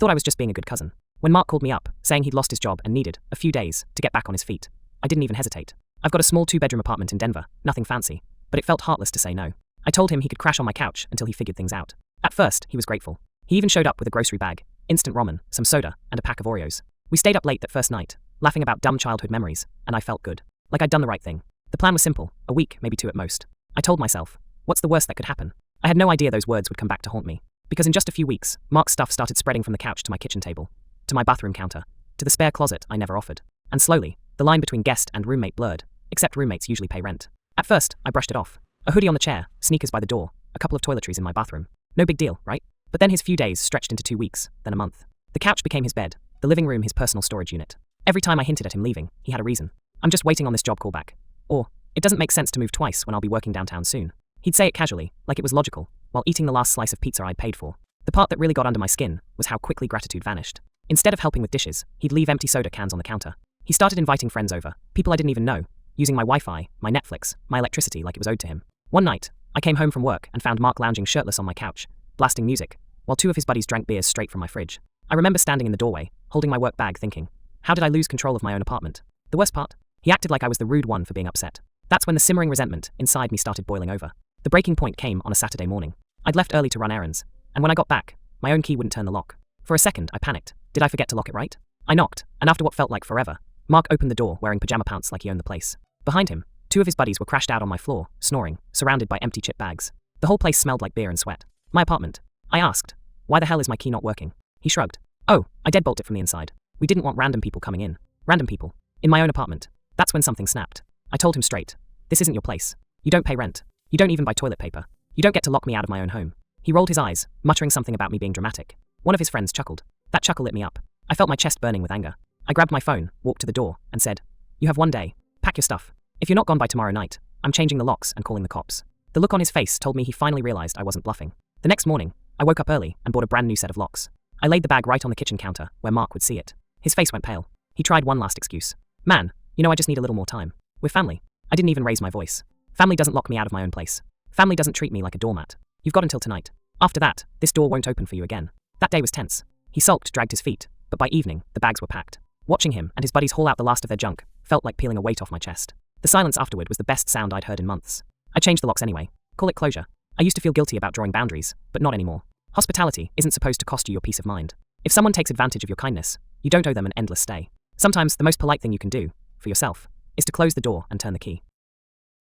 thought I was just being a good cousin. When Mark called me up, saying he'd lost his job and needed a few days to get back on his feet, I didn't even hesitate. I've got a small 2-bedroom apartment in Denver, nothing fancy, but it felt heartless to say no. I told him he could crash on my couch until he figured things out. At first, he was grateful. He even showed up with a grocery bag, instant ramen, some soda, and a pack of Oreos. We stayed up late that first night, laughing about dumb childhood memories, and I felt good. Like I'd done the right thing. The plan was simple, a week, maybe 2 at most. I told myself, what's the worst that could happen? I had no idea those words would come back to haunt me. Because in just a few weeks, Mark's stuff started spreading from the couch to my kitchen table, to my bathroom counter, to the spare closet I never offered. And slowly, the line between guest and roommate blurred, except roommates usually pay rent. At first, I brushed it off. A hoodie on the chair, sneakers by the door, a couple of toiletries in my bathroom. No big deal, right? But then his few days stretched into 2 weeks, then a month. The couch became his bed, the living room his personal storage unit. Every time I hinted at him leaving, he had a reason. I'm just waiting on this job callback. Or, it doesn't make sense to move twice when I'll be working downtown soon. He'd say it casually, like it was logical, while eating the last slice of pizza I'd paid for. The part that really got under my skin was how quickly gratitude vanished. Instead of helping with dishes, he'd leave empty soda cans on the counter. He started inviting friends over, people I didn't even know, using my Wi-Fi, my Netflix, my electricity like it was owed to him. One night, I came home from work and found Mark lounging shirtless on my couch, blasting music, while 2 of his buddies drank beers straight from my fridge. I remember standing in the doorway, holding my work bag thinking, how did I lose control of my own apartment? The worst part? He acted like I was the rude one for being upset. That's when the simmering resentment inside me started boiling over. The breaking point came on a Saturday morning. I'd left early to run errands, and when I got back, my own key wouldn't turn the lock. For a second, I panicked. Did I forget to lock it right? I knocked, and after what felt like forever, Mark opened the door wearing pajama pants like he owned the place. Behind him, 2 of his buddies were crashed out on my floor, snoring, surrounded by empty chip bags. The whole place smelled like beer and sweat. My apartment. I asked, why the hell is my key not working? He shrugged. Oh, I deadbolt it from the inside. We didn't want random people coming in. Random people. In my own apartment. That's when something snapped. I told him straight. This isn't your place. You don't pay rent. You don't even buy toilet paper. You don't get to lock me out of my own home. He rolled his eyes, muttering something about me being dramatic. One of his friends chuckled. That chuckle lit me up. I felt my chest burning with anger. I grabbed my phone, walked to the door, and said, you have 1 day. Pack your stuff. If you're not gone by tomorrow night, I'm changing the locks and calling the cops. The look on his face told me he finally realized I wasn't bluffing. The next morning, I woke up early and bought a brand new set of locks. I laid the bag right on the kitchen counter, where Mark would see it. His face went pale. He tried one last excuse. Man, I just need a little more time. We're family. I didn't even raise my voice. Family doesn't lock me out of my own place. Family doesn't treat me like a doormat. You've got until tonight. After that, this door won't open for you again. That day was tense. He sulked, dragged his feet, but by evening, the bags were packed. Watching him and his buddies haul out the last of their junk felt like peeling a weight off my chest. The silence afterward was the best sound I'd heard in months. I changed the locks anyway. Call it closure. I used to feel guilty about drawing boundaries, but not anymore. Hospitality isn't supposed to cost you your peace of mind. If someone takes advantage of your kindness, you don't owe them an endless stay. Sometimes the most polite thing you can do, for yourself, is to close the door and turn the key.